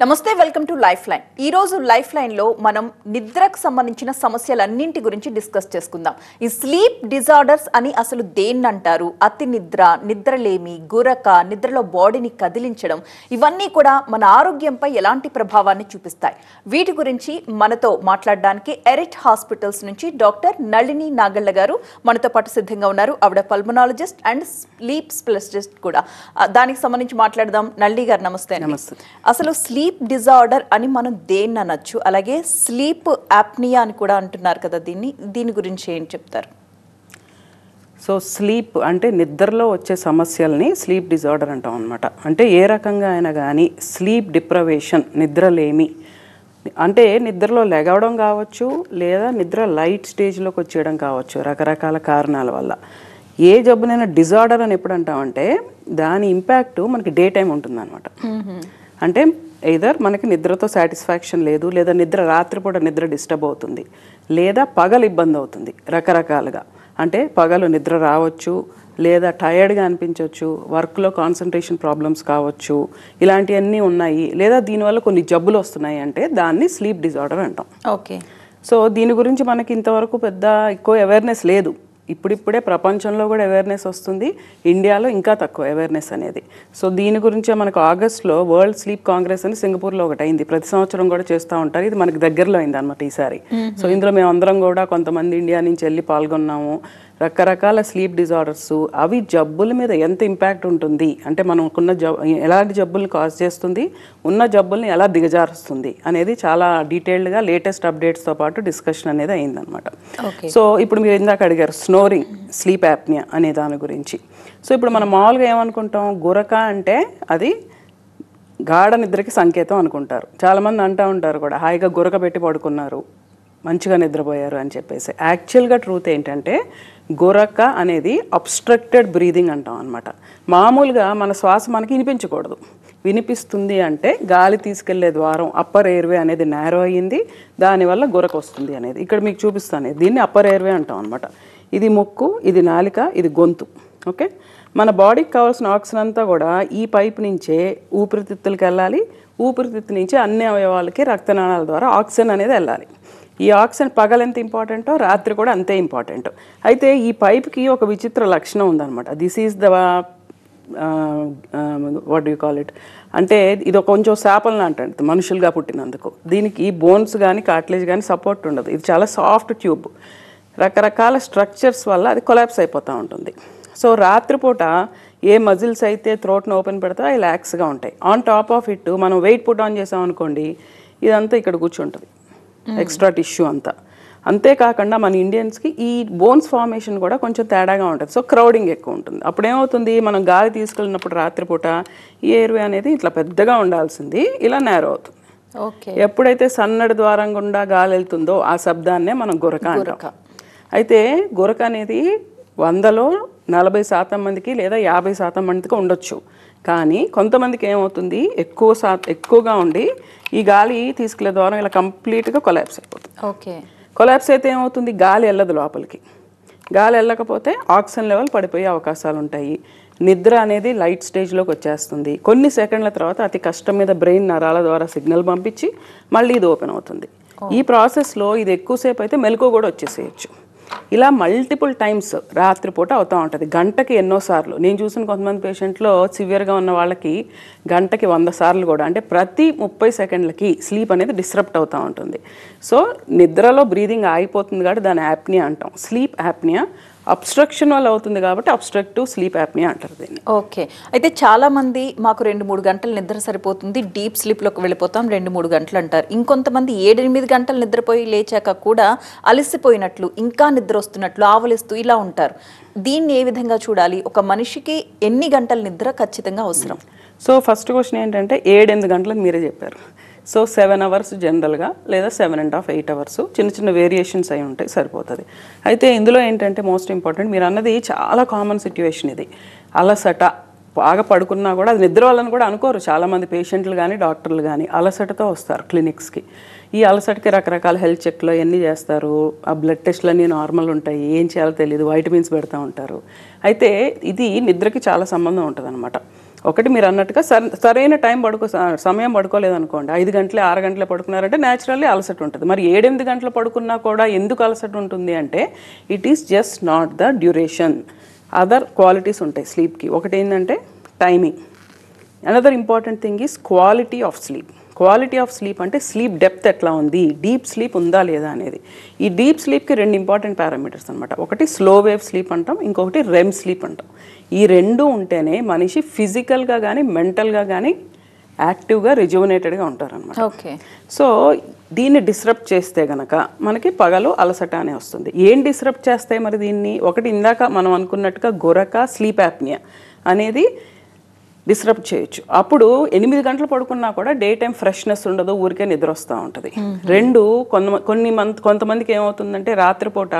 నమస్తే welcome to life line. ఈ రోజు లైఫ్ లైన్ లో మనం నిద్రకు సంబంధించిన సమస్యలన్నింటి గురించి డిస్కస్ చేసుకుందాం. ఈ స్లీప్ డిజార్డర్స్ అని అసలు దేన్ని అంటారు? అతి నిద్ర, నిద్రలేమి, గురక, నిద్రలో బాడీని కదిలించడం, ఇవన్నీ కూడా మన ఆరోగ్యంపై ఎలాంటి ప్రభావాన్ని చూపిస్తాయి? వీటి గురించి మనతో మాట్లాడడానికి ఎరిట్ హాస్పిటల్స్ నుంచి డాక్టర్ నళిని నాగళ్ళ గారు మనతో పాటు సిద్ధంగా ఉన్నారు. ఆవిడ పల్మనాలజిస్ట్ అండ్ స్లీప్ స్పెషలిస్ట్ కూడా. దానికి సంబంధించి మాట్లాడదాం. నళిని గారు నమస్తే. నమస్తే. అసలు స్లీప్ డిజార్డర్ అని మనం దేన్ని అనొచ్చు? అలాగే స్లీప్ యాప్నియా అని కూడా అంటున్నారు కదా, దీని గురించి ఏం చెప్తారు? సో స్లీప్ అంటే నిద్రలో వచ్చే సమస్యల్ని స్లీప్ డిజార్డర్ అంటాం అనమాట. అంటే ఏ రకంగా అయినా కానీ స్లీప్ డిప్రవేషన్, నిద్రలేమి అంటే నిద్రలో లెగవడం కావచ్చు, లేదా నిద్ర లైట్ స్టేజ్లోకి వచ్చేయడం కావచ్చు, రకరకాల కారణాల వల్ల. ఏ జబ్బునైనా డిజార్డర్ అని ఎప్పుడు అంటామంటే దాని ఇంపాక్ట్ మనకి డే టైం ఉంటుందన్నమాట. అంటే ఎయిదర్ మనకి నిద్రతో సాటిస్ఫాక్షన్ లేదు, లేదా నిద్ర రాత్రిపూట నిద్ర డిస్టర్బ్ అవుతుంది, లేదా పగలు ఇబ్బంది అవుతుంది రకరకాలుగా. అంటే పగలు నిద్ర రావచ్చు, లేదా టయర్డ్గా అనిపించవచ్చు, వర్క్లో కాన్సన్ట్రేషన్ ప్రాబ్లమ్స్ కావచ్చు, ఇలాంటివన్నీ ఉన్నాయి. లేదా దీనివల్ల కొన్ని జబ్బులు వస్తున్నాయి అంటే దాన్ని స్లీప్ డిజార్డర్ అంటాం. ఓకే. సో దీని గురించి మనకి ఇంతవరకు పెద్ద ఎక్కువ అవేర్నెస్ లేదు. ఇప్పుడిప్పుడే ప్రపంచంలో కూడా అవేర్నెస్ వస్తుంది, ఇండియాలో ఇంకా తక్కువ అవేర్నెస్ అనేది. సో దీని గురించే మనకు ఆగస్ట్లో వరల్డ్ స్లీప్ కాంగ్రెస్ అని సింగపూర్లో ఒకటి అయింది. ప్రతి సంవత్సరం కూడా చేస్తూ ఉంటారు. ఇది మనకి దగ్గరలో అయింది అనమాట ఈసారి. సో ఇందులో మేము అందరం కూడా కొంతమంది ఇండియా నుంచి వెళ్ళి పాల్గొన్నాము. రకరకాల స్లీప్ డిజార్డర్స్, అవి జబ్బుల మీద ఎంత ఇంపాక్ట్ ఉంటుంది, అంటే మనకున్న ఎలాంటి జబ్బుల్ని కాజ్ చేస్తుంది, ఉన్న జబ్బుల్ని ఎలా దిగజారుస్తుంది అనేది చాలా డీటెయిల్డ్గా లేటెస్ట్ అప్డేట్స్తో పాటు డిస్కషన్ అనేది అయిందనమాట. సో ఇప్పుడు మీరు ఇందాక అడిగారు స్నోరింగ్, స్లీప్ యాప్నియా అనే దాని గురించి. సో ఇప్పుడు మనం మామూలుగా ఏమనుకుంటాం, గురక అంటే అది గాఢ నిద్రకి సంకేతం అనుకుంటారు. చాలామంది అంటూ ఉంటారు కూడా, హాయిగా గురక పెట్టి పడుకున్నారు, మంచిగా నిద్రపోయారు అని చెప్పేసి. యాక్చువల్గా ట్రూత్ ఏంటంటే గురక అనేది అబ్స్ట్రక్టెడ్ బ్రీదింగ్ అంటాం అనమాట. మామూలుగా మన శ్వాస మనకి వినిపించకూడదు. వినిపిస్తుంది అంటే గాలి తీసుకెళ్లే ద్వారం అప్పర్ ఎయిర్వే అనేది నేరో అయ్యింది, దానివల్ల గురక వస్తుంది అనేది. ఇక్కడ మీకు చూపిస్తాను, దీన్ని అప్పర్ ఎయిర్వే అంటాం అనమాట. ఇది ముక్కు, ఇది నాలిక, ఇది గొంతు. ఓకే. మన బాడీకి కావాల్సిన ఆక్సిజన్ అంతా కూడా ఈ పైప్ నుంచే ఊపిరితిత్తులకి వెళ్ళాలి. ఊపిరితిత్తు నుంచి అన్ని అవయవాలకి రక్తనాళాల ద్వారా ఆక్సిజన్ అనేది వెళ్ళాలి. ఈ ఆక్సిజన్ పగలు ఎంత ఇంపార్టెంటో రాత్రి కూడా అంతే ఇంపార్టెంట్. అయితే ఈ పైప్కి ఒక విచిత్ర లక్షణం ఉందన్నమాట. This is the what you call it, అంటే ఇది కొంచెం శాపలను అంటుంది మనుషులుగా పుట్టినందుకు. దీనికి బోన్స్ కానీ కార్టిలేజ్ కానీ సపోర్ట్ ఉండదు. ఇది చాలా సాఫ్ట్ ట్యూబ్. రకరకాల స్ట్రక్చర్స్ వల్ల అది కొలాప్స్ అయిపోతూ ఉంటుంది. సో రాత్రిపూట ఏ మజిల్స్ అయితే థ్రోట్ను ఓపెన్ పెడతా అవి రిలాక్స్గా ఉంటాయి. ఆన్ టాప్ ఆఫ్ ఇట్ మనం వెయిట్ పుట్ ఆన్ చేసాం అనుకోండి, ఇదంతా ఇక్కడ కూర్చుంటుంది, ఎక్స్ట్రా టిష్యూ అంతా. అంతేకాకుండా మన ఇండియన్స్కి ఈ బోన్స్ ఫార్మేషన్ కూడా కొంచెం తేడాగా ఉంటుంది. సో క్రౌడింగ్ ఎక్కువ ఉంటుంది. అప్పుడేమవుతుంది, మనం గాలి తీసుకెళ్ళినప్పుడు రాత్రిపూట ఈ ఎయిర్వే అనేది ఇట్లా పెద్దగా ఉండాల్సింది ఇలా నేరో అవుతుంది. ఓకే. ఎప్పుడైతే సన్నడి ద్వారం గుండా గాలి వెళ్తుందో ఆ శబ్దాన్నే మనం గురక అంటాం. అయితే గురక అనేది 100లో 40% మందికి లేదా 50% మందికి ఉండొచ్చు. కానీ కొంతమందికి ఏమవుతుంది, ఎక్కువగా ఉండి ఈ గాలి తీసుకెళ్లే ద్వారం ఇలా కంప్లీట్గా కొలాప్స్ అయిపోతుంది. ఓకే. కొలాప్స్ అయితే ఏమవుతుంది, గాలి వెళ్ళదు లోపలికి. గాలి వెళ్ళకపోతే ఆక్సిజన్ లెవెల్ పడిపోయే అవకాశాలు ఉంటాయి. నిద్ర అనేది లైట్ స్టేజ్లోకి వచ్చేస్తుంది. కొన్ని సెకండ్ల తర్వాత అతి కష్టం మీద బ్రెయిన్ నరాల ద్వారా సిగ్నల్ పంపించి మళ్ళీ ఇది ఓపెన్ అవుతుంది. ఈ ప్రాసెస్లో ఇది ఎక్కువసేపు అయితే మెలకువ కూడా వచ్చేసేయచ్చు. ఇలా మల్టిపుల్ టైమ్స్ రాత్రిపూట అవుతూ ఉంటుంది. గంటకి ఎన్నోసార్లు. నేను చూసిన కొంతమంది పేషెంట్లో సివియర్గా ఉన్న వాళ్ళకి గంటకి 100 సార్లు కూడా, అంటే ప్రతి 30 సెకండ్లకి స్లీప్ అనేది డిస్టర్బ్ అవుతూ ఉంటుంది. సో నిద్రలో బ్రీదింగ్ ఆగిపోతుంది కాబట్టి దాన్ని యాప్నియా అంటాం. స్లీప్ యాప్నియా అబ్స్ట్రక్షన్ వల్ల అవుతుంది కాబట్టి అబ్స్ట్రక్టివ్ స్లీప్ యాప్నియా అంటారు దీన్ని. ఓకే. అయితే చాలా మంది మాకు 2-3 గంటలు నిద్ర సరిపోతుంది, డీప్ స్లీప్లోకి వెళ్ళిపోతాం 2-3 గంటలు అంటారు. ఇంకొంతమంది 7-8 గంటలు నిద్రపోయి లేచాక కూడా అలసిపోయినట్లు, ఇంకా నిద్ర వస్తున్నట్లు, ఆవలిస్తూ ఇలా ఉంటారు. దీన్ని ఏ విధంగా చూడాలి? ఒక మనిషికి ఎన్ని గంటల నిద్ర ఖచ్చితంగా అవసరం? సో ఫస్ట్ క్వశ్చన్ ఏంటంటే 7-8 గంటలకు మీరే చెప్పారు. సో 7 అవర్స్ జనరల్గా, లేదా 7.5 8 అవర్స్, చిన్న చిన్న వేరియేషన్స్ అయి ఉంటాయి, సరిపోతుంది. అయితే ఇందులో ఏంటంటే మోస్ట్ ఇంపార్టెంట్, మీరు అన్నది చాలా కామన్ సిచ్యువేషన్ ఇది. అలసట, బాగా పడుకున్నా కూడా అది నిద్ర వల్లని కూడా అనుకోరు చాలామంది పేషెంట్లు కానీ డాక్టర్లు కానీ. అలసటతో వస్తారు క్లినిక్స్కి. ఈ అలసటకి రకరకాల హెల్త్ చెక్లు అవన్నీ చేస్తారు. ఆ బ్లడ్ టెస్ట్లు అన్నీ నార్మల్ ఉంటాయి, ఏం చేయాలో తెలియదు, వైటమిన్స్ పెడతా ఉంటారు. అయితే ఇది నిద్రకి చాలా సంబంధం ఉంటుంది అనమాట. ఒకటి మీరు అన్నట్టుగా సరైన సమయం పడుకోలేదనుకోండి, 5 గంటలే 6 గంటలే పడుకున్నారంటే న్యాచురల్లీ అలసట ఉంటుంది. మరి 7-8 గంటలు పడుకున్నా కూడా ఎందుకు అలసట ఉంటుంది అంటే it is just not the duration, other qualities ఉంటాయి స్లీప్కి. ఒకటి ఏంటంటే timing. Another important thing is quality of sleep. Quality of sleep అంటే స్లీప్ డెప్త్ ఎట్లా ఉంది, డీప్ స్లీప్ ఉందా లేదా అనేది. ఈ డీప్ స్లీప్కి 2 ఇంపార్టెంట్ పారామీటర్స్ అనమాట. ఒకటి స్లో వేవ్ స్లీప్ అంటాం, ఇంకొకటి రెమ్ స్లీప్ అంటాం. ఈ రెండు ఉంటేనే మనిషి ఫిజికల్గా కానీ మెంటల్గా కానీ యాక్టివ్గా రిజువనేటెడ్గా ఉంటారనమాట. ఓకే. సో దీన్ని డిస్రప్ట్ చేస్తే గనక మనకి పగలు అలసట అనే వస్తుంది. ఏం డిస్రప్ట్ చేస్తాయి మరి దీన్ని? ఒకటి ఇందాక మనం అనుకున్నట్టుగా గొరక, స్లీప్ యాప్నియా అనేది డిస్రప్ట్ చేయొచ్చు. అప్పుడు 8 గంటలు పడుకున్నా కూడా డే టైం ఫ్రెష్నెస్ ఉండదు, ఊరికే నిద్ర వస్తూ ఉంటుంది. రెండు కొంతమందికి ఏమవుతుందంటే రాత్రిపూట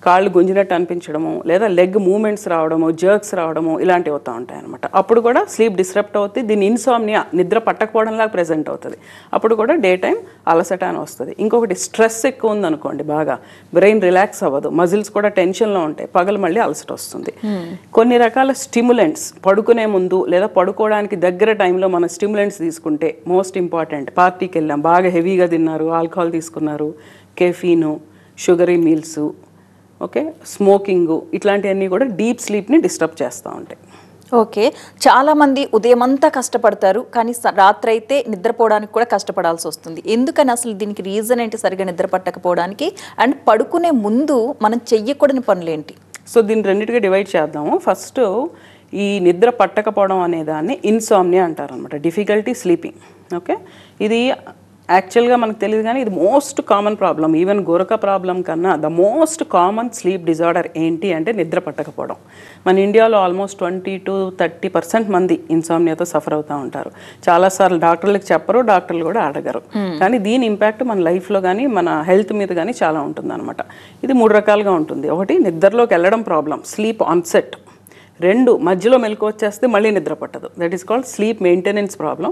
కాళ్ళు గుంజినట్టు అనిపించడము, లేదా లెగ్ మూమెంట్స్ రావడము, జర్క్స్ రావడము, ఇలాంటివి అవుతూ ఉంటాయి అనమాట. అప్పుడు కూడా స్లీప్ డిస్రప్ట్ అవుతుంది. దీన్ని ఇన్సామ్నియా, నిద్ర పట్టకపోవడంలాగా ప్రెజెంట్ అవుతుంది. అప్పుడు కూడా డే టైం అలసట అని వస్తుంది. ఇంకొకటి స్ట్రెస్ ఎక్కువ ఉందనుకోండి, బాగా బ్రెయిన్ రిలాక్స్ అవ్వదు, మజిల్స్ కూడా టెన్షన్లో ఉంటాయి, పగలు మళ్ళీ అలసట వస్తుంది. కొన్ని రకాల స్టిమ్యులెంట్స్ పడుకునే ముందు లేదా పడుకోవడానికి దగ్గర టైంలో మన స్టిమ్యులెంట్స్ తీసుకుంటే, మోస్ట్ ఇంపార్టెంట్, పార్టీకి వెళ్ళాం, బాగా హెవీగా తిన్నారు, ఆల్కహాల్ తీసుకున్నారు, కెఫీను, షుగరీ మీల్స్, ఓకే, స్మోకింగ్, ఇట్లాంటివన్నీ కూడా డీప్ స్లీప్ని డిస్టర్బ్ చేస్తూ ఉంటాయి. ఓకే. చాలామంది ఉదయం అంతా కష్టపడతారు, కానీ రాత్రి అయితే నిద్రపోవడానికి కూడా కష్టపడాల్సి వస్తుంది. ఎందుకని అసలు దీనికి రీజన్ ఏంటి, సరిగా నిద్ర పట్టకపోవడానికి? అండ్ పడుకునే ముందు మనం చెయ్యకూడని పనులు ఏంటి? సో దీన్ని రెండింటిగా డివైడ్ చేద్దాము. ఫస్ట్, ఈ నిద్ర పట్టకపోవడం అనే దాన్ని ఇన్సామ్నియా అంటారు అనమాట, డిఫికల్టీ స్లీపింగ్. ఓకే, ఇది యాక్చువల్గా మనకు తెలియదు కానీ ఇది మోస్ట్ కామన్ ప్రాబ్లం. ఈవెన్ గోరక ప్రాబ్లం కన్నా the most common sleep disorder ఏంటి అంటే నిద్ర పట్టకపోవడం. మన ఇండియాలో ఆల్మోస్ట్ 20-30% మంది ఇన్సామ్నియాతో సఫర్ అవుతూ ఉంటారు. చాలాసార్లు డాక్టర్లకు చెప్పరు, డాక్టర్లు కూడా అడగరు. కానీ దీని ఇంపాక్ట్ మన లైఫ్లో కానీ మన హెల్త్ మీద కానీ చాలా ఉంటుంది అనమాట. ఇది 3 రకాలుగా ఉంటుంది. ఒకటి, నిద్రలోకి వెళ్ళడం ప్రాబ్లం, స్లీప్ ఆన్సెట్. 2, మధ్యలో మెలకు వచ్చేస్తే మళ్ళీ నిద్ర పట్టదు, that is called sleep maintenance problem.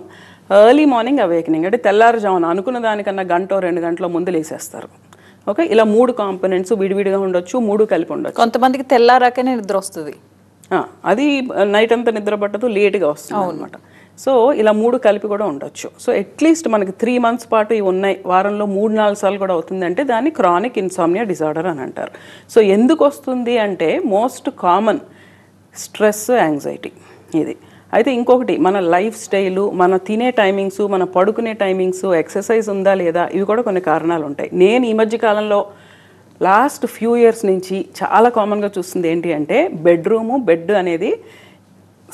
Early morning awakening అంటే తెల్లారుజామున అనుకున్న దానికన్నా 1-2 గంటల ముందు లేసేస్తారు. ఓకే, ఇలా 3 కాంపోనెంట్స్ విడివిడిగా ఉండొచ్చు, 3 కలిపి ఉండొచ్చు. కొంతమందికి తెల్లారాకనే నిద్ర వస్తుంది, అది నైట్ అంతా నిద్ర పట్టదు, లేట్గా వస్తుంది అనమాట. సో ఇలా 3 కలిపి కూడా ఉండొచ్చు. సో అట్లీస్ట్ మనకి 3 months పాటు ఇవి ఉన్నాయి, వారంలో 3-4 సార్లు కూడా అవుతుంది అంటే దాన్ని క్రానిక్ ఇన్సామ్నియా డిజార్డర్ అని అంటారు. సో ఎందుకు వస్తుంది అంటే మోస్ట్ కామన్ స్ట్రెస్, యాంగ్జైటీ ఇది. అయితే ఇంకొకటి, మన లైఫ్ స్టైలు, మన తినే టైమింగ్స్, మన పడుకునే టైమింగ్స్, ఎక్సర్సైజ్ ఉందా లేదా, ఇవి కూడా కొన్ని కారణాలు ఉంటాయి. నేను ఈ మధ్య కాలంలో లాస్ట్ ఫ్యూ ఇయర్స్ నుంచి చాలా కామన్గా చూస్తుంది ఏంటి అంటే బెడ్ అనేది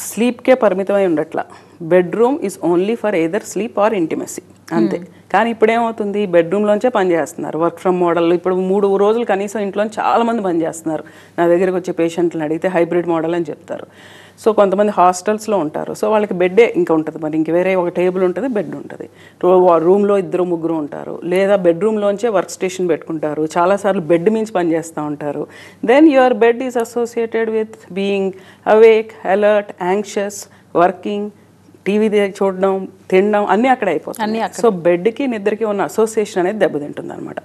స్లీప్కే పరిమితమై ఉండట్లా. Bedroom is only for either sleep or intimacy, అంతే. కానీ ఇప్పుడు ఏమవుతుంది, బెడ్రూమ్లోంచే పనిచేస్తున్నారు, వర్క్ ఫ్రమ్ మోడల్. ఇప్పుడు 3 రోజులు కనీసం ఇంట్లో చాలామంది పనిచేస్తున్నారు. నా దగ్గరికి వచ్చే పేషెంట్లను అడిగితే హైబ్రిడ్ మోడల్ అని చెప్తారు. సో కొంతమంది హాస్టల్స్లో ఉంటారు, సో వాళ్ళకి బెడ్డే ఇంకా ఉంటుంది, మరి ఇంక వేరే ఒక టేబుల్ ఉంటుంది, బెడ్ ఉంటుంది. రూమ్లో 2-3 ఉంటారు, లేదా బెడ్రూమ్లోంచే వర్క్ స్టేషన్ పెట్టుకుంటారు, చాలాసార్లు బెడ్ మించి పనిచేస్తూ ఉంటారు. Then your bed is associated with being awake, alert, anxious, working, TV చూడడం, తినడం అన్నీ అక్కడ అయిపోతుంది. సో బెడ్కి నిద్రకి ఉన్న అసోసియేషన్ అనేది దెబ్బతింటుంది అనమాట.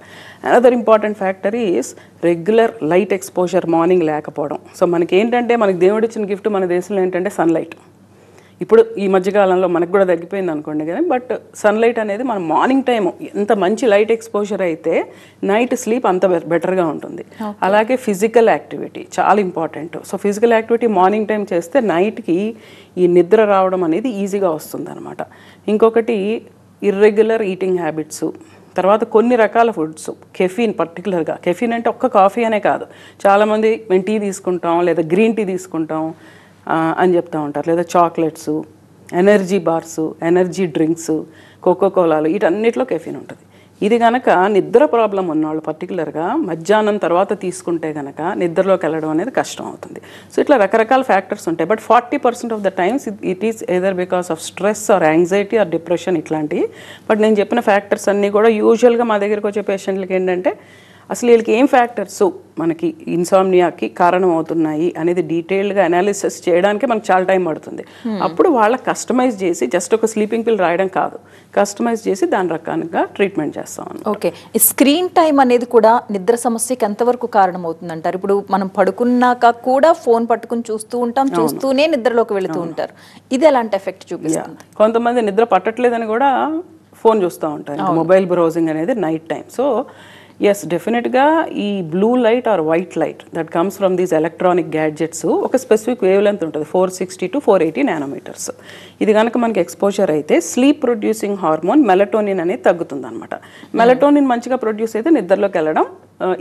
Another important factor is regular light exposure, morning లేకపోవడం. సో మనకి ఏంటంటే, మనకి దేవుడిచ్చిన గిఫ్ట్ మన దేశంలో ఏంటంటే సన్లైట్. ఇప్పుడు ఈ మధ్యకాలంలో మనకు కూడా తగ్గిపోయింది అనుకోండి, కానీ బట్ సన్లైట్ అనేది మన మార్నింగ్ టైం ఎంత మంచి లైట్ ఎక్స్పోజర్ అయితే నైట్ స్లీప్ అంత బెటర్గా ఉంటుంది. అలాగే ఫిజికల్ యాక్టివిటీ చాలా important. So physical activity morning time చేస్తే నైట్కి ఈ నిద్ర రావడం అనేది ఈజీగా వస్తుంది అనమాట. ఇంకొకటి, ఇర్రెగ్యులర్ ఈటింగ్ హ్యాబిట్స్, తర్వాత కొన్ని రకాల ఫుడ్స్, కెఫీన్ పర్టికులర్గా. కెఫీన్ అంటే ఒక్క కాఫీ అనే కాదు, చాలామంది మేము టీ తీసుకుంటాం లేదా గ్రీన్ టీ తీసుకుంటాం అని చెప్తూ ఉంటారు, లేదా chocolates, energy bars, energy drinks, కోకోకోలాలు, వీటన్నిటిలో కెఫీన్ ఉంటుంది. ఇది కనుక నిద్ర ప్రాబ్లం ఉన్నవాళ్ళు పర్టికులర్గా మధ్యాహ్నం తర్వాత తీసుకుంటే కనుక నిద్రలోకి వెళ్ళడం అనేది కష్టం అవుతుంది. సో ఇట్లా రకరకాల ఫ్యాక్టర్స్ ఉంటాయి. But 40% of the times it is either because of stress or anxiety are depression, ఇట్లాంటివి. బట్ నేను చెప్పిన ఫ్యాక్టర్స్ అన్నీ కూడా యూజువల్గా మా దగ్గరికి వచ్చే పేషెంట్లకి ఏంటంటే అసలు వీళ్ళకి ఏం ఫ్యాక్టర్స్ మనకి ఇన్సామ్నియాకి కారణం అవుతున్నాయి అనేది డీటెయిల్డ్గా అనాలిసిస్ చేయడానికి మనకు చాలా టైం పడుతుంది. అప్పుడు వాళ్ళకి కస్టమైజ్ చేసి జస్ట్ ఒక స్లీపింగ్ పిల్ రాయడం కాదు, కస్టమైజ్ చేసి దాని రకాలుగా ట్రీట్మెంట్ చేస్తాం. ఓకే, ఈ స్క్రీన్ టైం అనేది కూడా నిద్ర సమస్యకి ఎంతవరకు కారణం అవుతుంది అంటారు? ఇప్పుడు మనం పడుకున్నాక కూడా ఫోన్ పట్టుకుని చూస్తూ ఉంటాం, చూస్తూనే నిద్రలోకి వెళుతూ ఉంటారు. ఇది ఎలాంటి ఎఫెక్ట్ చూపిస్తుంది? కొంతమంది నిద్ర పట్టట్లేదని కూడా ఫోన్ చూస్తూ ఉంటారు, మొబైల్ బ్రౌజింగ్ అనేది నైట్ టైం. సో ఎస్, డెఫినెట్గా ఈ blue light or white light that comes from these electronic gadgets ఒక స్పెసిఫిక్ వేవ్ లెంత్ ఉంటుంది, 460 to 480 నానోమీటర్స్. ఇది కనుక మనకి ఎక్స్పోజర్ అయితే స్లీప్ ప్రొడ్యూసింగ్ హార్మోన్ మెలటోనిన్ అనేది తగ్గుతుంది అనమాట. మెలటోనిన్ మంచిగా ప్రొడ్యూస్ అయితే నిద్రలోకి వెళ్ళడం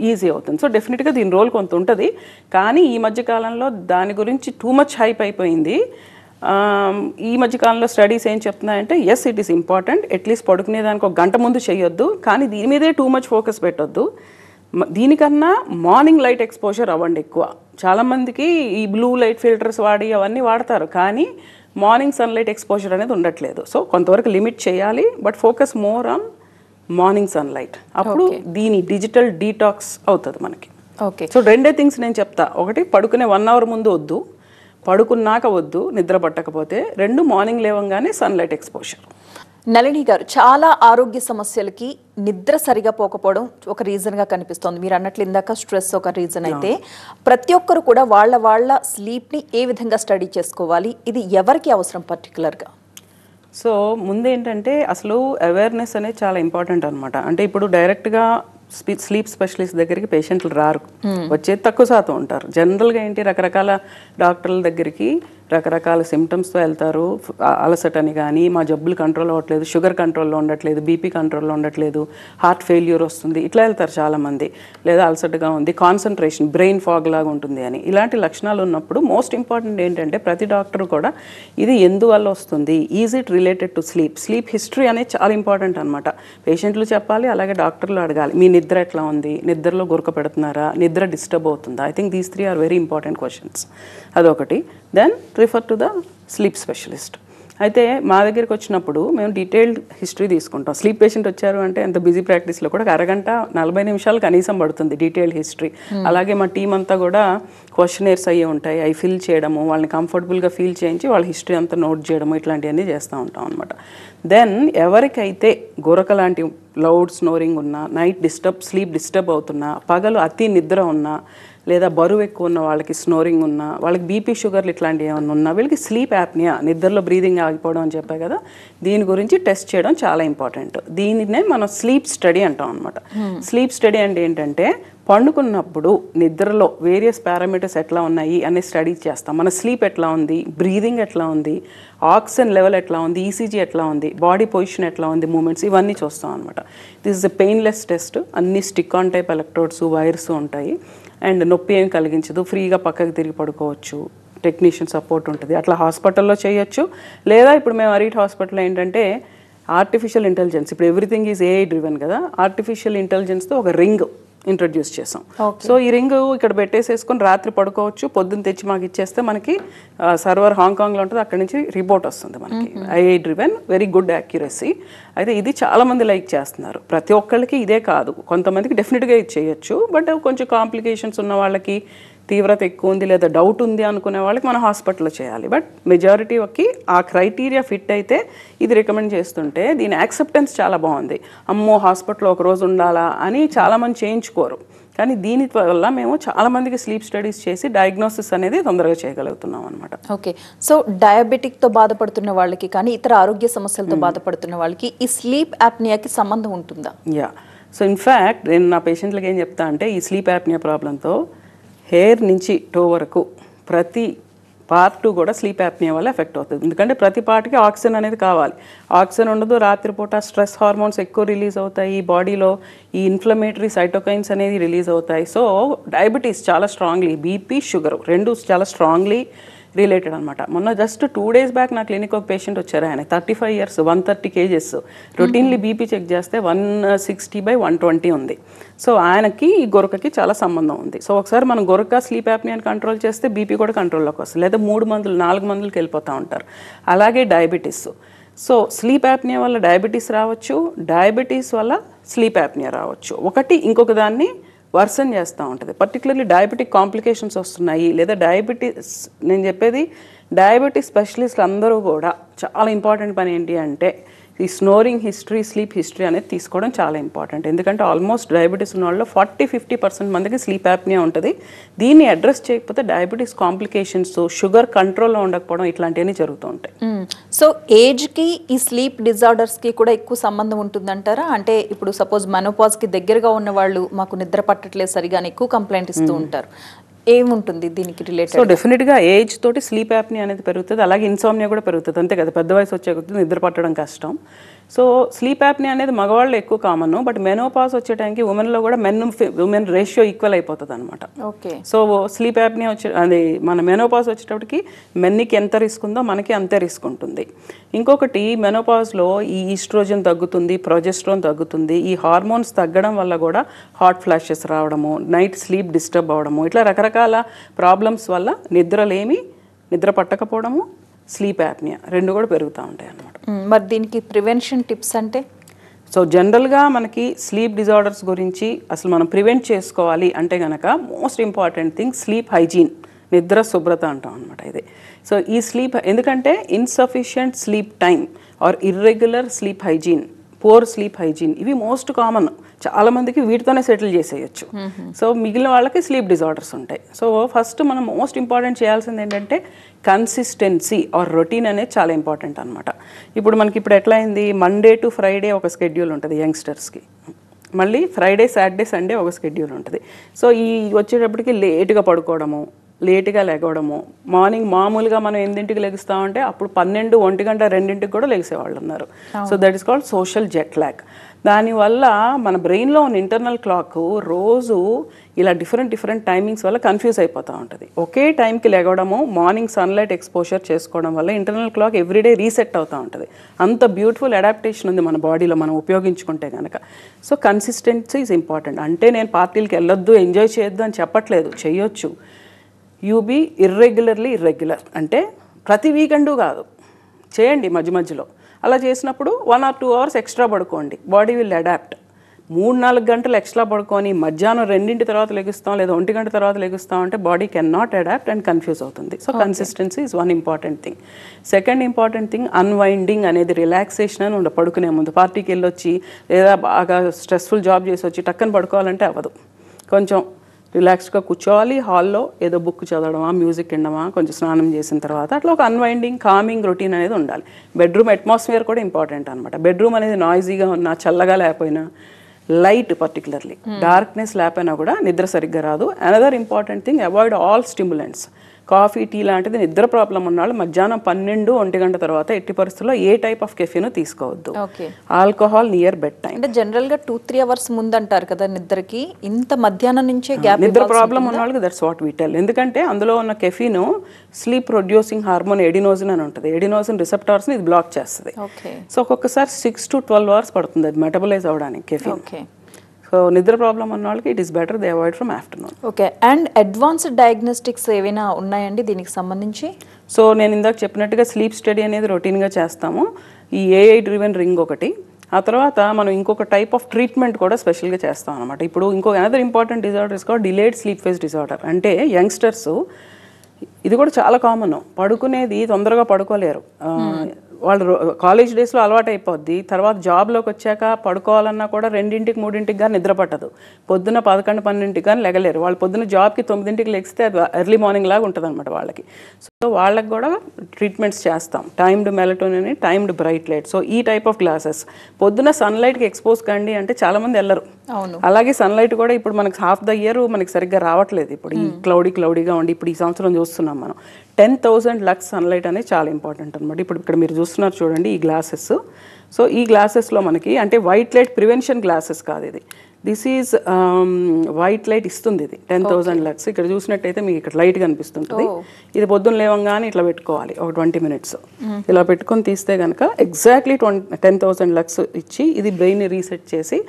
ఈజీ అవుతుంది. సో డెఫినెట్గా దీని రోల్ కొంత ఉంటుంది. కానీ ఈ మధ్య కాలంలో దాని గురించి టూ మచ్ హైప్ అయిపోయింది. ఈ మధ్యకాలంలో స్టడీస్ ఏం చెప్తున్నాయంటే yes, it is important, at least పడుకునేదానికి ఒక గంట ముందు చేయొద్దు, కానీ దీని మీదే టూ మచ్ ఫోకస్ పెట్టొద్దు. దీనికన్నా మార్నింగ్ లైట్ ఎక్స్పోజర్ అవ్వండి ఎక్కువ. చాలామందికి ఈ బ్లూ లైట్ ఫిల్టర్స్ వాడి అవన్నీ వాడతారు, కానీ మార్నింగ్ సన్లైట్ ఎక్స్పోజర్ అనేది ఉండట్లేదు. సో కొంతవరకు లిమిట్ చేయాలి, but focus more on morning sunlight. అప్పుడు దీని డిజిటల్ డీటాక్స్ అవుతుంది మనకి. ఓకే, సో రెండే థింగ్స్ నేను చెప్తా. ఒకటి, పడుకునే 1 hour ముందు వద్దు, పడుకున్నాక వద్దు నిద్ర పట్టకపోతే. 2, మార్నింగ్ లేవంగానే సన్లైట్ ఎక్స్పోజర్. నళిని గారు, చాలా ఆరోగ్య సమస్యలకి నిద్ర సరిగా పోకపోవడం ఒక రీజన్గా కనిపిస్తోంది. మీరు అన్నట్లు ఇందాక స్ట్రెస్ ఒక రీజన్ అయితే, ప్రతి ఒక్కరు కూడా వాళ్ళ స్లీప్ని ఏ విధంగా స్టడీ చేసుకోవాలి? ఇది ఎవరికి అవసరం పర్టికులర్గా? సో ముందేంటంటే అసలు అవేర్నెస్ అనేది చాలా ఇంపార్టెంట్ అనమాట. అంటే ఇప్పుడు డైరెక్ట్గా స్లీప్ స్పెషలిస్ట్ దగ్గరికి పేషెంట్లు రారు, వచ్చేది తక్కువ శాతం ఉంటారు. జనరల్గా ఏంటి, రకరకాల డాక్టర్ల దగ్గరికి రకరకాల సిమ్టమ్స్తో వెళ్తారు. అలసటని కానీ, మా జబ్బులు కంట్రోల్ అవ్వట్లేదు, షుగర్ కంట్రోల్లో ఉండట్లేదు, బీపీ కంట్రోల్లో ఉండట్లేదు, హార్ట్ ఫెయిల్యూర్ వస్తుంది, ఇట్లా వెళ్తారు చాలామంది. లేదా అలసటగా ఉంది, కాన్సన్ట్రేషన్, బ్రెయిన్ ఫాగ్ లాగా ఉంటుంది అని. ఇలాంటి లక్షణాలు ఉన్నప్పుడు మోస్ట్ ఇంపార్టెంట్ ఏంటంటే ప్రతి డాక్టర్ కూడా ఇది ఎందువల్ల వస్తుంది, is it related to sleep, sleep history అనేది చాలా ఇంపార్టెంట్ అనమాట. పేషెంట్లు చెప్పాలి, అలాగే డాక్టర్లు అడగాలి, మీ నిద్ర ఎట్లా ఉంది, నిద్రలో గురక పెడుతున్నారా, నిద్ర డిస్టర్బ్ అవుతుందా. I think these 3 are very important questions. అదొకటి. Then refer to the sleep specialist. అయితే మా దగ్గరికి వచ్చినప్పుడు మేము డీటెయిల్డ్ హిస్టరీ తీసుకుంటాం. స్లీప్ పేషెంట్ వచ్చారు అంటే ఎంత బిజీ ప్రాక్టీస్లో కూడా 1:40 నిమిషాలు కనీసం పడుతుంది డీటెయిల్డ్ హిస్టరీ. అలాగే మా టీం అంతా కూడా క్వశ్చనర్స్ అయ్యి ఉంటాయి, అవి ఫిల్ చేయడము, వాళ్ళని కంఫర్టబుల్గా ఫీల్ చేయించి వాళ్ళ హిస్టరీ అంతా నోట్ చేయడము, ఇట్లాంటివన్నీ చేస్తూ ఉంటాం అనమాట. దెన్ ఎవరికైతే గురక లాంటి లౌడ్ స్నోరింగ్ ఉన్నా, నైట్ స్లీప్ డిస్టర్బ్ అవుతున్నా, పగలు అతి నిద్ర ఉన్నా, లేదా బరువు ఎక్కువ ఉన్న వాళ్ళకి, స్నోరింగ్ ఉన్నా, వాళ్ళకి బీపీ షుగర్లు ఇట్లాంటివి ఏమైనా ఉన్నా, వీళ్ళకి స్లీప్ యాప్నియా, నిద్రలో బ్రీదింగ్ ఆగిపోవడం అని చెప్పాయి కదా, దీని గురించి టెస్ట్ చేయడం చాలా ఇంపార్టెంట్. దీనినే మనం స్లీప్ స్టడీ అంటాం అనమాట. స్లీప్ స్టడీ అంటే ఏంటంటే పండుకున్నప్పుడు నిద్రలో వేరియస్ పారామీటర్స్ ఎట్లా ఉన్నాయి అనే స్టడీ చేస్తాం. మన స్లీప్ ఎట్లా ఉంది, బ్రీదింగ్ ఎట్లా ఉంది, ఆక్సిజన్ లెవెల్ ఎట్లా ఉంది, ఈసీజీ ఎట్లా ఉంది, బాడీ పొజిషన్ ఎట్లా ఉంది, మూమెంట్స్, ఇవన్నీ చూస్తాం అనమాట. This is a painless test. అన్ని stick on type electrodes, wires ఉంటాయి. అండ్ నొప్పి ఏం కలిగించదు, ఫ్రీగా పక్కకి తిరిగి పడుకోవచ్చు, టెక్నీషియన్ సపోర్ట్ ఉంటుంది. అట్లా హాస్పిటల్లో చేయొచ్చు. లేదా ఇప్పుడు మేము అరీట్ హాస్పిటల్లో ఏంటంటే ఆర్టిఫిషియల్ ఇంటెలిజెన్స్, ఇప్పుడు ఎవ్రీథింగ్ ఈజ్ ఏఐ డ్రివెన్ కదా, ఆర్టిఫిషియల్ ఇంటెలిజెన్స్తో ఒక రింగ్ ఇంట్రడ్యూస్ చేసాం. సో ఈ రింగ్ ఇక్కడ పెట్టేసేసుకొని రాత్రి పడుకోవచ్చు, పొద్దున్న తెచ్చి మాకు ఇచ్చేస్తే మనకి సర్వర్ హాంకాంగ్లో ఉంటుంది, అక్కడి నుంచి రిపోర్ట్ వస్తుంది మనకి. ఐఐ డ్రివెన్, వెరీ గుడ్ యాక్యురసీ. అయితే ఇది చాలామంది లైక్ చేస్తున్నారు. ప్రతి ఒక్కళ్ళకి ఇదే కాదు, కొంతమందికి డెఫినెట్గా ఇది చేయొచ్చు, బట్ కొంచెం కాంప్లికేషన్స్ ఉన్న వాళ్ళకి, తీవ్రత ఎక్కువ ఉంది లేదా డౌట్ ఉంది అనుకునే వాళ్ళకి మనం హాస్పిటల్లో చేయాలి. బట్ మెజారిటీకి ఆ క్రైటీరియా ఫిట్ అయితే ఇది రికమెండ్ చేస్తుంటే దీని యాక్సెప్టెన్స్ చాలా బాగుంది. అమ్మో హాస్పిటల్లో ఒక రోజు ఉండాలా అని చాలామంది చేయించుకోరు. కానీ దీని వల్ల మేము చాలామందికి స్లీప్ స్టడీస్ చేసి డయాగ్నోసిస్ అనేది తొందరగా చేయగలుగుతున్నాం అనమాట. ఓకే, సో డయాబెటిక్తో బాధపడుతున్న వాళ్ళకి కానీ ఇతర ఆరోగ్య సమస్యలతో బాధపడుతున్న వాళ్ళకి ఈ స్లీప్ యాప్నియాకి సంబంధం ఉంటుందా? యా, సో ఇన్ఫ్యాక్ట్ నేను నా పేషెంట్లకి ఏం చెప్తా అంటే ఈ స్లీప్ యాప్నియా ప్రాబ్లంతో హెయిర్ నుంచి టో వరకు ప్రతి పార్ట్ కూడా స్లీప్ యాప్నియా వల్ల ఎఫెక్ట్ అవుతుంది. ఎందుకంటే ప్రతి పార్ట్కి ఆక్సిజన్ అనేది కావాలి. ఆక్సిజన్ ఉండదు, రాత్రిపూట స్ట్రెస్ హార్మోన్స్ ఎక్కువ రిలీజ్ అవుతాయి, బాడీలో ఈ ఇన్ఫ్లమేటరీ సైటోకైన్స్ అనేది రిలీజ్ అవుతాయి. సో డయాబెటీస్ చాలా స్ట్రాంగ్లీ, బీపీ, షుగర్ రెండు చాలా స్ట్రాంగ్లీ రిలేటెడ్ అనమాట. మొన్న జస్ట్ 2 days బ్యాక్ నా క్లినిక్ ఒక పేషెంట్ వచ్చారు. ఆయన 35 years, 130 kgs. Routinely BP check చేస్తే 160/120 ఉంది. సో ఆయనకి ఈ గురకకి చాలా సంబంధం ఉంది. సో ఒకసారి మనం గురక స్లీప్ యాప్నియాని కంట్రోల్ చేస్తే బీపీ కూడా కంట్రోల్లోకి వస్తుంది. లేదా 3 మందులు 4 మందులకి వెళ్ళిపోతూ ఉంటారు. అలాగే డయాబెటీస్. సో స్లీప్ యాప్నియా వల్ల డయాబెటీస్ రావచ్చు, డయాబెటీస్ వల్ల స్లీప్ యాప్నియా రావచ్చు. ఒకటి ఇంకొక దాన్ని వర్సన్ చేస్తూ ఉంటుంది. పర్టికులర్లీ డయాబెటిక్ కాంప్లికేషన్స్ వస్తున్నాయి, లేదా డయాబెటీస్, నేను చెప్పేది డయాబెటీస్ స్పెషలిస్టులు అందరూ కూడా చాలా ఇంపార్టెంట్ పని ఏంటి అంటే ఈ స్నోరింగ్ హిస్టరీ, స్లీప్ హిస్టరీ అనేది తీసుకోవడం చాలా ఇంపార్టెంట్. ఎందుకంటే ఆల్మోస్ట్ డయాబెటీస్ ఉన్న వాళ్ళలో 40-50% మందికి స్లీప్ యాప్నియా ఉంటుంది. దీన్ని అడ్రస్ చేయకపోతే డయాబెటీస్ కాంప్లికేషన్స్, షుగర్ కంట్రోల్లో ఉండకపోవడం ఇట్లాంటివన్నీ జరుగుతూ ఉంటాయి. సో ఏజ్కి ఈ స్లీప్ డిజార్డర్స్కి కూడా ఎక్కువ సంబంధం ఉంటుందంటారా? అంటే ఇప్పుడు సపోజ్ మెనోపాజ్కి దగ్గరగా ఉన్న వాళ్ళు మాకు నిద్ర పట్టట్లేదు సరిగా అని ఎక్కువ కంప్లైంట్ ఇస్తూ ఉంటారు. ఏముంటుంది దీనికి రిలేటెడ్? సో డెఫినెట్గా ఏజ్ తోటి స్లీప్ యాప్ని అనేది పెరుగుతుంది, అలాగే ఇన్సోమ్నియా కూడా పెరుగుతుంది. అంతే కదా, పెద్ద వయసు వచ్చే కొద్దీ నిద్ర పట్టడం కష్టం. సో స్లీప్ యాప్ని అనేది మగవాళ్ళు ఎక్కువ కామన్, బట్ మెనోపాజ్ వచ్చే టైంకి ఉమెన్లో కూడా ఉమెన్ రేషియో ఈక్వల్ అయిపోతుంది అనమాట. ఓకే. సో స్లీప్ యాప్ని అది మన మెనోపాజ్ వచ్చేటప్పటికి మెన్కి ఎంత రిస్క్ ఉందో మనకి అంతే రిస్క్ ఉంటుంది. ఇంకొకటి, మెనోపాజ్లో ఈ ఈస్ట్రోజన్ తగ్గుతుంది, ప్రొజెస్ట్రాన్ తగ్గుతుంది. ఈ హార్మోన్స్ తగ్గడం వల్ల కూడా హాట్ ఫ్లాషెస్ రావడము, నైట్ స్లీప్ డిస్టర్బ్ అవ్వడము, ఇట్లా రకరకాల ప్రాబ్లమ్స్ వల్ల నిద్రలేమి, నిద్ర పట్టకపోవడము, స్లీప్ యాప్నియా రెండు కూడా పెరుగుతూ ఉంటాయి అన్నమాట. మరి దీనికి ప్రివెన్షన్ టిప్స్ అంటే? సో జనరల్గా మనకి స్లీప్ డిజార్డర్స్ గురించి అసలు మనం ప్రివెంట్ చేసుకోవాలి అంటే కనుక most important thing sleep hygiene, నిద్ర శుభ్రత అంటాం అనమాట ఇది. సో ఈ స్లీప్, ఎందుకంటే insufficient sleep time or irregular sleep hygiene, poor sleep hygiene, ఇవి మోస్ట్ కామన్. చాలా మందికి వీటితోనే సెటిల్ చేసేయచ్చు. సో మిగిలిన వాళ్ళకి స్లీప్ డిజార్డర్స్ ఉంటాయి. సో ఫస్ట్ మనం మోస్ట్ ఇంపార్టెంట్ చేయాల్సింది ఏంటంటే కన్సిస్టెన్సీ ఆర్ రొటీన్ అనేది చాలా ఇంపార్టెంట్ అనమాట. ఇప్పుడు మనకి ఇప్పుడు ఎట్లా అయింది, మండే టు ఫ్రైడే ఒక స్కెడ్యూల్ ఉంటుంది యంగ్స్టర్స్కి, మళ్ళీ ఫ్రైడే, సాటర్డే, సండే ఒక స్కెడ్యూల్ ఉంటుంది. సో ఈ వచ్చేటప్పటికి లేటుగా పడుకోవడము, లేటుగా లెగవడము, మార్నింగ్ మామూలుగా మనం 8ంటికి లెగుస్తామంటే అప్పుడు 12, 1 గంట, 2ంటికి కూడా లెగిసేవాళ్ళు ఉన్నారు. So that is called social jet lag. దానివల్ల మన బ్రెయిన్లో ఉన్న ఇంటర్నల్ క్లాక్ రోజు ఇలా డిఫరెంట్ టైమింగ్స్ వల్ల కన్ఫ్యూజ్ అయిపోతూ ఉంటుంది. ఒకే టైంకి లెగవడము, మార్నింగ్ సన్లైట్ ఎక్స్పోజర్ చేసుకోవడం వల్ల ఇంటర్నల్ క్లాక్ ఎవ్రీడే రీసెట్ అవుతూ ఉంటుంది. అంత బ్యూటిఫుల్ అడాప్టేషన్ ఉంది మన బాడీలో మనం ఉపయోగించుకుంటే కనుక. So consistency is important. అంటే నేను పార్టీలకి వెళ్ళొద్దు, ఎంజాయ్ చేయొద్దు అని చెప్పట్లేదు, చేయొచ్చు. యూ బీ ఇర్రెగ్యులర్ అంటే ప్రతి వీకెండు కాదు, చేయండి మధ్య మధ్యలో. అలా చేసినప్పుడు 1 or 2 hours ఎక్స్ట్రా పడుకోండి, బాడీ విల్ అడాప్ట్. 3-4 గంటలు ఎక్స్ట్రా పడుకొని మధ్యాహ్నం 2ంటి తర్వాత లెగుస్తాం లేదా 1 గంట తర్వాత లెగుస్తాం అంటే body can not adapt and confuse అవుతుంది. So consistency is one important thing. Second important thing unwinding అనేది, రిలాక్సేషన్ అని ఉండ. పడుకునే ముందు పార్టీకి వెళ్ళొచ్చి లేదా బాగా స్ట్రెస్ఫుల్ జాబ్ చేసి వచ్చి టక్కన పడుకోవాలంటే అవ్వదు. కొంచెం రిలాక్స్గా కూర్చోవాలి, హాల్లో ఏదో బుక్ చదవడమా, మ్యూజిక్ వినడమా, కొంచెం స్నానం చేసిన తర్వాత అట్లా ఒక అన్వైండింగ్, కామింగ్ రొటీన్ అనేది ఉండాలి. బెడ్రూమ్ అట్మాస్ఫియర్ కూడా ఇంపార్టెంట్ అనమాట. బెడ్రూమ్ అనేది నాయిజీగా ఉన్నా, చల్లగా లేకపోయినా, లైట్ పర్టికులర్లీ డార్క్నెస్ లేకపోయినా కూడా నిద్ర సరిగ్గా రాదు. Another important thing, avoid all stimulants. Coffee, tea లాంటిది నిద్ర ప్రాబ్లం ఉన్నాళ్ళు మధ్యాహ్నం 12, 1 గంట తర్వాత ఎట్టి పరిస్థితుల్లో ఏ టైప్ ఆఫ్ కెఫీన్ తీసుకోవద్దు. Alcohol near bed time. అంటే జనరల్ గా 2-3 అవర్స్ ముందు అంటారు కదా నిద్రకి, ఇంత మధ్యాహ్నం నుంచే గ్యాప్. నిద్ర ప్రాబ్లం ఉన్న వాళ్ళకి దట్స్ వాట్ వి టెల్. ఎందుకంటే అందులో ఉన్న కెఫీన్ స్లీప్ ప్రొడ్యూసింగ్ హార్మోన్ ఎడినోజిన్ అని ఉంటుంది. ఎడినోజిన్ రిసెప్టార్స్ని ఇది బ్లాక్ చేస్తుంది. సో ఒక్కొక్కసారి 6 to 12 hours పడుతుంది అది మెటబలైజ్ అవ్వడానికి కెఫీన్. సో నిద్ర ప్రాబ్లం ఉన్న వాళ్ళకి it is better they avoid from afternoon. Okay. And advanced diagnostics ఏవైనా ఉన్నాయండి దీనికి సంబంధించి? సో నేను ఇందాక చెప్పినట్టుగా స్లీప్ స్టడీ అనేది రొటీన్గా చేస్తాము. ఈ AI డ్రివెన్ రింగ్ ఒకటి, ఆ తర్వాత మనం ఇంకొక టైప్ ఆఫ్ ట్రీట్మెంట్ కూడా స్పెషల్గా చేస్తాం అనమాట. ఇప్పుడు another important disorder is called delayed sleep phase disorder. అంటే యంగ్స్టర్స్, ఇది కూడా చాలా కామన్, పడుకునేది తొందరగా పడుకోలేరు. వాళ్ళు కాలేజ్ డేస్లో అలవాటు అయిపోద్ది, తర్వాత జాబ్లోకి వచ్చాక పడుకోవాలన్నా కూడా 2ంటికి 3ంటికి కానీ నిద్ర పట్టదు. పొద్దున్న 11, 12ంటికి కానీ లెగలేరు. వాళ్ళు పొద్దున్న జాబ్కి 9ంటికి లెగిస్తే అది ఎర్లీ మార్నింగ్ లాగా ఉంటుంది అనమాట వాళ్ళకి. సో వాళ్ళకి కూడా ట్రీట్మెంట్స్ చేస్తాం. Timed melatonin, timed bright light. So ఈ టైప్ ఆఫ్ గ్లాసెస్. పొద్దున్న సన్లైట్కి ఎక్స్పోజ్ కండి అంటే చాలామంది వెళ్ళరు. అలాగే సన్లైట్ కూడా ఇప్పుడు మనకి హాఫ్ ద ఇయర్ మనకి సరిగ్గా రావట్లేదు. ఇప్పుడు ఈ క్లౌడీగా ఉండి ఇప్పుడు ఈ సంవత్సరం చూస్తున్నాం మనం 10,000 లక్స్ సన్లైట్ అనేది చాలా ఇంపార్టెంట్ అనమాట. ఇప్పుడు ఇక్కడ మీరు చూస్తున్నారు చూడండి ఈ గ్లాసెస్. సో ఈ గ్లాసెస్లో మనకి అంటే వైట్ లైట్ ప్రివెన్షన్ గ్లాసెస్ కాదు ఇది. దిస్ ఈజ్ వైట్ లైట్ ఇస్తుంది ఇది 10,000 లక్స్. ఇక్కడ చూసినట్టయితే మీకు ఇక్కడ లైట్ కనిపిస్తుంటుంది. ఇది పొద్దున్న లేవంగానే ఇట్లా పెట్టుకోవాలి ఒక 20 minutes. ఇలా పెట్టుకొని తీస్తే కనుక ఎగ్జాక్ట్లీ 10,000 లక్స్ ఇచ్చి ఇది బ్రెయిన్ రీసెట్ చేసి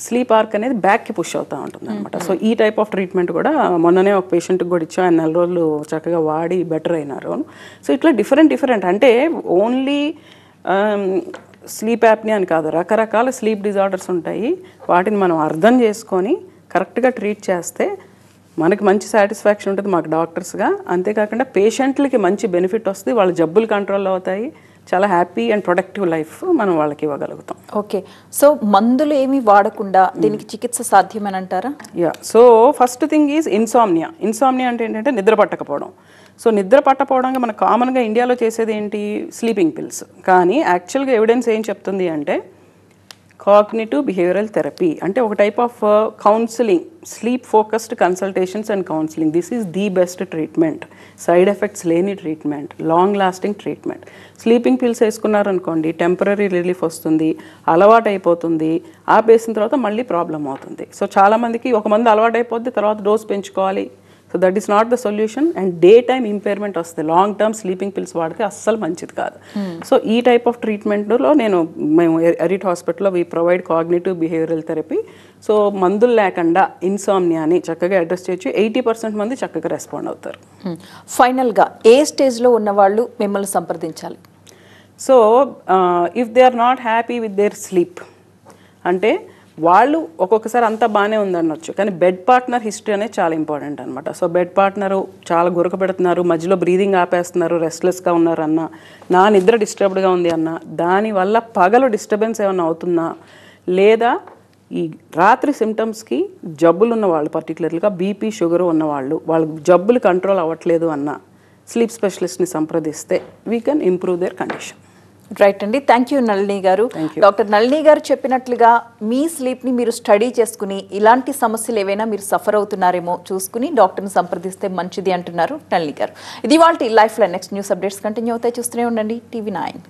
స్లీప్ ఆర్క్ అనేది బ్యాక్కి పుష్ అవుతూ ఉంటుంది అనమాట. సో ఈ టైప్ ఆఫ్ ట్రీట్మెంట్ కూడా మొన్ననే ఒక పేషెంట్కి కూడా ఇచ్చాం. ఆయన 4 రోజులు చక్కగా వాడి బెటర్ అయినారు. సో ఇట్లా డిఫరెంట్ అంటే ఓన్లీ స్లీప్ యాప్ని అని కాదు, రకరకాల స్లీప్ డిజార్డర్స్ ఉంటాయి. వాటిని మనం అర్థం చేసుకొని కరెక్ట్గా ట్రీట్ చేస్తే మనకి మంచి సాటిస్ఫాక్షన్ ఉంటుంది మాకు డాక్టర్స్గా. అంతేకాకుండా పేషెంట్లకి మంచి బెనిఫిట్ వస్తుంది, వాళ్ళ జబ్బులు కంట్రోల్ అవుతాయి, చాలా హ్యాపీ అండ్ ప్రొడక్టివ్ లైఫ్ మనం వాళ్ళకి ఇవ్వగలుగుతాం. ఓకే, సో మందులు ఏమి వాడకుండా దీనికి చికిత్స సాధ్యమని అంటారా? So first thing is insomnia. Insomnia అంటే ఏంటంటే నిద్ర పట్టకపోవడం. సో నిద్ర పట్టకపోవడంగా మనం కామన్గా ఇండియాలో చేసేది ఏంటి, స్లీపింగ్ పిల్స్. కానీ యాక్చువల్గా ఎవిడెన్స్ ఏం చెప్తుంది అంటే కాగ్నిటివ్ బిహేవియరల్ థెరపీ అంటే ఒక type of counselling, sleep focused consultations and counselling. This is the best treatment, side effects లేని treatment, long lasting treatment. Sleeping pills వేసుకున్నారనుకోండి టెంపరీ రిలీఫ్ వస్తుంది, అలవాటు అయిపోతుంది, ఆపేసిన తర్వాత మళ్ళీ ప్రాబ్లం అవుతుంది. సో చాలామందికి ఒక మందు అలవాటు అయిపోద్ది, తర్వాత డోస్ పెంచుకోవాలి. So that is not the solution. And day time impairment వస్తుంది, లాంగ్ టర్మ్ స్లీపింగ్ పిల్స్ వాడితే అస్సలు మంచిది కాదు. సో ఈ టైప్ ఆఫ్ ట్రీట్మెంట్లో మేము ఎరిట్ హాస్పిటల్లో we provide cognitive behavioural therapy. So మందులు లేకుండా ఇన్సామ్నియాని చక్కగా అడ్రస్ చేయొచ్చు. 80% మంది చక్కగా రెస్పాండ్ అవుతారు. ఫైనల్గా ఏ స్టేజ్లో ఉన్న వాళ్ళు మిమ్మల్ని సంప్రదించాలి? So if they are not happy with their sleep అంటే వాళ్ళు ఒక్కొక్కసారి అంతా బాగానే ఉందనొచ్చు, కానీ బెడ్ పార్ట్నర్ హిస్టరీ అనేది చాలా ఇంపార్టెంట్ అనమాట. సో బెడ్ పార్ట్నరు చాలా గురక పెడుతున్నారు, మధ్యలో బ్రీదింగ్ ఆపేస్తున్నారు, రెస్ట్లెస్గా ఉన్నారు అన్న, నా నిద్ర డిస్టర్బ్డ్గా ఉంది అన్న, దానివల్ల పగలు డిస్టర్బెన్స్ ఏమైనా అవుతుందా, లేదా ఈ రాత్రి సిమ్టమ్స్కి జబ్బులు ఉన్న వాళ్ళు, పర్టికులర్గా బీపీ షుగర్ ఉన్నవాళ్ళు, వాళ్ళ జబ్బులు కంట్రోల్ అవ్వట్లేదు అన్న స్లీప్ స్పెషలిస్ట్ని సంప్రదిస్తే we can improve their condition. Right అండి, థ్యాంక్ యూ నళిని గారు. డాక్టర్ నళిని గారు చెప్పినట్లుగా మీ స్లీప్ని మీరు స్టడీ చేసుకుని ఇలాంటి సమస్యలు ఏవైనా మీరు సఫర్ అవుతున్నారేమో చూసుకుని డాక్టర్ని సంప్రదిస్తే మంచిది అంటున్నారు నళిని గారు. ఇది వాళ్ళ life line. Next news updates continue అవుతాయి, చూస్తూనే ఉండండి TV9.